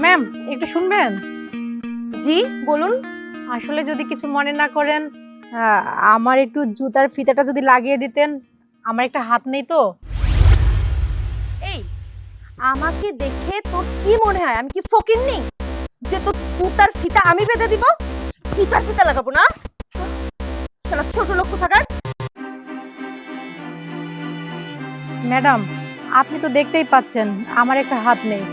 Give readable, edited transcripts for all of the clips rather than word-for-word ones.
Ma'am, একটু শুনবেন? জি বলুন। আসলে যদি কিছু মনে না করেন, আহ, আমার একটু জুতার ফিতাটা যদি লাগিয়ে দিতেন। আমার একটা হাত নেই তো। এই, আমাকে দেখে তোর কি মনে হয় আমি কি ফকিন্নি যে তোর জুতার ফিতা আমি বেঁধে দিব? জুতার ফিতা লাগাবো না? শালা ছোট লোক কোথাকার। ম্যাডাম, আপনি তো দেখতেই পাচ্ছেন আমার একটা হাত নেই,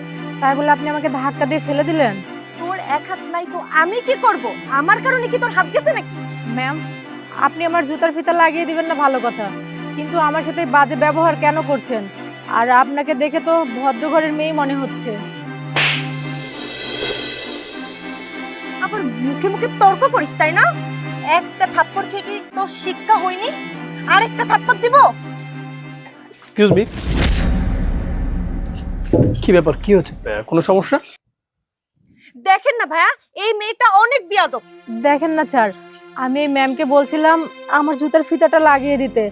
তাই বলে আপনি আমাকে ধাক্কা দিয়ে ফেলে দিলেন। তোর এক হাত নাই তো আমি কি করব? আমার কারণে কি তোর হাত গেছে নাকি? ম্যাম, আপনি আমার জুতার ফিতা লাগিয়ে দিবেন না ভালো কথা, কিন্তু আমার সাথে এই বাজে ব্যবহার কেন করছেন? আর আপনাকে দেখে তো ভদ্র ঘরের মেয়ে মনে হচ্ছে। আবার মুখে মুখে তর্ক করিস তাই না? একটা থাপ্পড় খেয়ে কি তোর শিক্ষা হয়নি? আর একটা থাপ্পড় দিব? এক্সকিউজ মি, কি ব্যাপার, কি হচ্ছে? কোনো সমস্যা? দেখেন না ভাইয়া, এই মেয়েটা অনেক বিয়াদব। দেখেন না স্যার, আমি এই ম্যামকে বলছিলাম আমার জুতার ফিতাটা লাগিয়ে দিতে।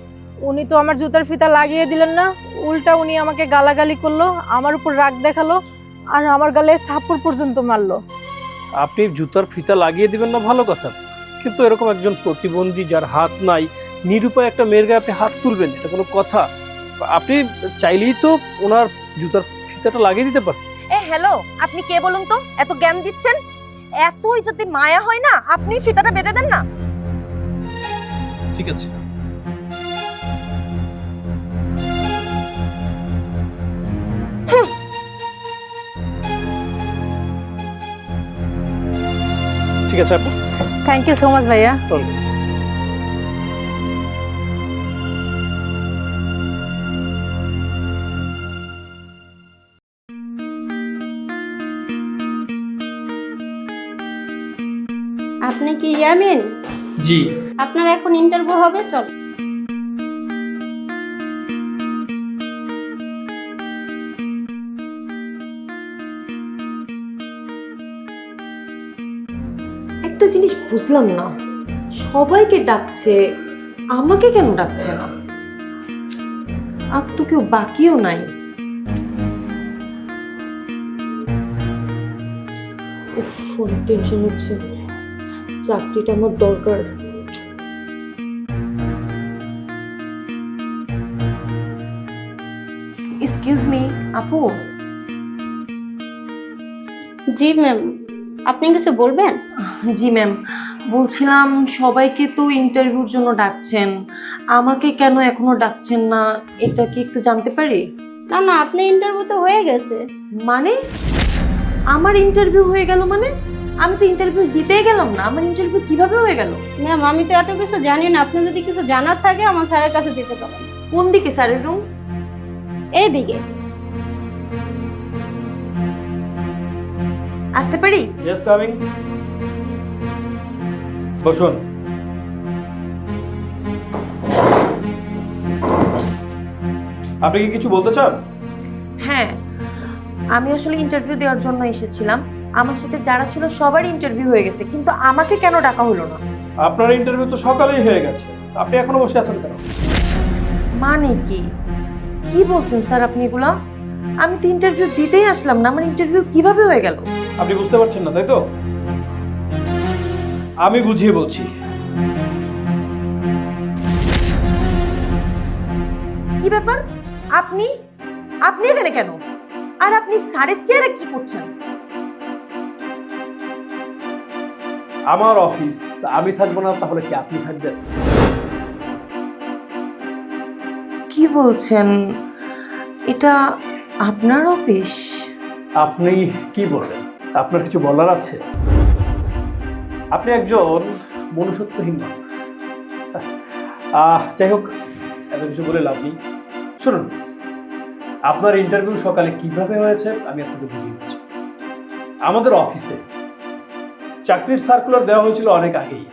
উনি তো আমার জুতার ফিতা লাগিয়ে দিলেন না, উল্টা উনি আমাকে গালাগালি করলো, আমার উপর রাগ দেখালো, আর আমার গালে থাপ্পড় পর্যন্ত মারলো। আপনি জুতার ফিতা লাগিয়ে দিবেন না ভালো কথা, কিন্তু এরকম একজন প্রতিবন্ধী যার হাত নাই, নিরুপায় একটা মেয়ের গায়ে আপনি হাত তুলবেন, এটা কোনো কথা? আপনি চাইলেই তো ওনার জুতার ফিতাটা লাগিয়ে দিতে পারেন। হ্যালো, আপনি কে বলুন তো? এত জ্ঞান দিচ্ছেন? এতই যদি মায়া হয় না, আপনি ফিতাটা বেঁধে দেন না। ঠিক আছে, ঠিক আছে আপনি থ্যাংক ইউ সো মাচ ভাইয়া। চলুন। আপনি কি ইয়ামিন? জি। আপনার এখন ইন্টারভিউ হবে, চল। একটা জিনিস বুঝলাম না, সবাইকে ডাকছে, আমাকে কেন ডাকছে না? আর তো কেউ বাকিও নাই। উফ, অনেক টেনশন হচ্ছে, চাকরিটা আমার দরকার। এক্সকিউজ মি আপু। জি ম্যাম, আপনি কিছু বলবেন? জি ম্যাম, বলছিলাম সবাইকে তো ইন্টারভিউর জন্য ডাকছেন, আমাকে কেন এখনো ডাকছেন না, এটা কি একটু জানতে পারি? না না, আপনি ইন্টারভিউ তো হয়ে গেছে। মানে আমার ইন্টারভিউ হয়ে গেল? মানে আমি তো ইন্টারভিউ দিতেই গেলাম না, আমার ইন্টারভিউ কিভাবে হয়ে গেল? ম্যাম, আমি তো এত কিছু জানি না, আপনি যদি কিছু জানার থাকে আমার স্যারের কাছে যেতে পারেন। কোন দিকে স্যারের রুম? এইদিকে। আসতে পারি? Yes, coming. বসুন। আপনি কি কিছু বলতে চান? হ্যাঁ, আমি আসলে ইন্টারভিউ দেওয়ার জন্য এসেছিলাম। আমার সাথে যারা ছিল সবারই ইন্টারভিউ হয়ে গেছে, কিন্তু আমাকে কেন ডাকা হলো না? আপনার ইন্টারভিউ তো সকালেই হয়ে গেছে, আপনি এখনো বসে আছেন কেন? মানে কি কি বলছেন স্যার আপনি এগুলা? আমি তো ইন্টারভিউ দিতেই আসলাম না, আমার ইন্টারভিউ কিভাবে হয়ে গেল? আপনি বুঝতে পারছেন না তাই তো? আমি বুঝিয়ে বলছি। কি ব্যাপার? আপনি আপনি এখানে কেন? আর আপনি স্যারের চেয়ারে কি করছেন? আমার অফিস, আমি থাকবো না তাহলে কি আপনি থাকবেন? কি বলছেন? এটা আপনার অফিস? আপনি কি বলবেন? আপনার কিছু বলার আছে? আপনি একজন মনুষ্যত্বহীন মানুষ। যাই হোক, এত কিছু বলে লাভ নেই। শুনুন, আপনার ইন্টারভিউ সকালে কিভাবে হয়েছে আমি আপনাকে বুঝিয়ে দিচ্ছি। আমাদের অফিসে চাকরির সার্কুলার দেওয়া হয়েছিল অনেক আগেই,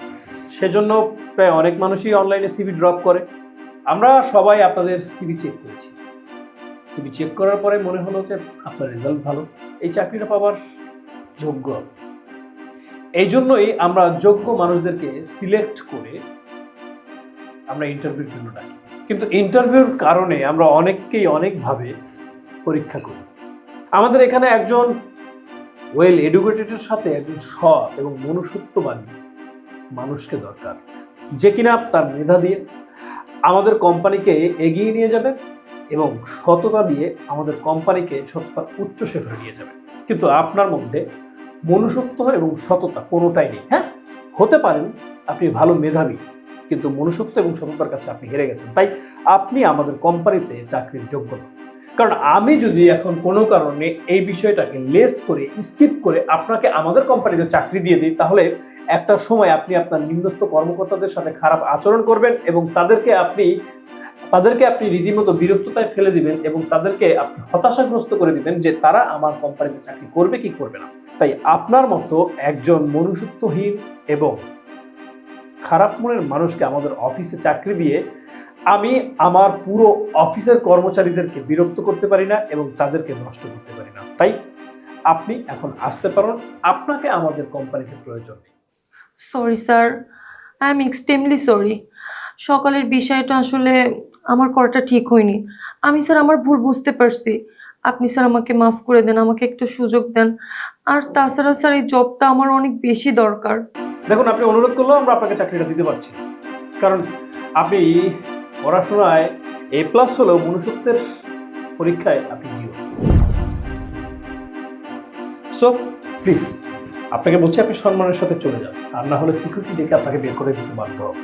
সেজন্য প্রায় অনেক মানুষই অনলাইনে সিভি ড্রপ করে। আমরা সবাই আপনাদের সিভি চেক করেছি। সিভি চেক করার পরে মনে হলো যে আপনার রেজাল্ট ভালো, এই চাকরিটা পাওয়ার যোগ্য। এই জন্যই আমরা যোগ্য মানুষদেরকে সিলেক্ট করে আমরা ইন্টারভিউর জন্য ডাকি। কিন্তু ইন্টারভিউর কারণে আমরা অনেককেই অনেকভাবে পরীক্ষা করি। আমাদের এখানে একজন ওয়েল এডুকেটেডের সাথে একজন সৎ এবং মনুষ্যত্ববাদী মানুষকে দরকার, যে কিনা তার মেধা দিয়ে আমাদের কোম্পানিকে এগিয়ে নিয়ে যাবে এবং সততা দিয়ে আমাদের কোম্পানিকে সততার উচ্চ শিখরে নিয়ে যাবে। কিন্তু আপনার মধ্যে মনুষ্যত্ব এবং সততা কোনোটাই নেই। হ্যাঁ, হতে পারেন আপনি ভালো মেধাবী, কিন্তু মনুষ্যত্ব এবং সততার কাছে আপনি হেরে গেছেন, তাই আপনি আমাদের কোম্পানিতে চাকরির যোগ্য নন। কারণ আমি যদি এখন কোনো কারণে এই বিষয়টাকে লেস করে স্কিপ করে আপনাকে আমাদের কোম্পানিতে চাকরি দিয়ে দিই, তাহলে একটা সময় আপনি আপনার নিম্নস্থ কর্মকর্তাদের সাথে খারাপ আচরণ করবেন এবং তাদেরকে আপনি রীতিমতো বিরক্ততায় ফেলে দিবেন এবং তাদেরকে আপনি হতাশাগ্রস্ত করে দিবেন যে তারা আমার কোম্পানিতে চাকরি করবে কি করবে না। তাই আপনার মতো একজন মনুষ্যত্বহীন এবং খারাপ মনের মানুষকে আমাদের অফিসে চাকরি দিয়ে আমি আমার পুরো অফিসের কর্মচারীদেরকে বিরক্ত করতে পারি না এবং তাদেরকে নষ্ট করতে পারি না। তাই আপনি এখন আসতে পারেন, আপনাকে আমাদের কোম্পানিতে প্রয়োজন নেই। Sorry sir, I am extremely sorry. সকালের বিষয়টা আসলে আমার করাটা ঠিক হয়নি। আমি স্যার আমার ভুল বুঝতে পারছি। আপনি স্যার আমাকে মাফ করে দেন, আমাকে একটু সুযোগ দেন। আর তাছাড়া স্যার এই জবটা আমার অনেক বেশি দরকার। দেখুন, আপনি অনুরোধ করলেও আমরা আপনাকে চাকরিটা দিতে পারছি না, কারণ আপনি পড়াশোনায় A+ হলেও মনুষ্যত্বের পরীক্ষায় আপনি জিরো। সো প্লিজ, আপনাকে বলছি আপনি সম্মানের সাথে চলে যান, আর না হলে সিকিউরিটি ডেকে আপনাকে বের করে দিতে বাধ্য হবে।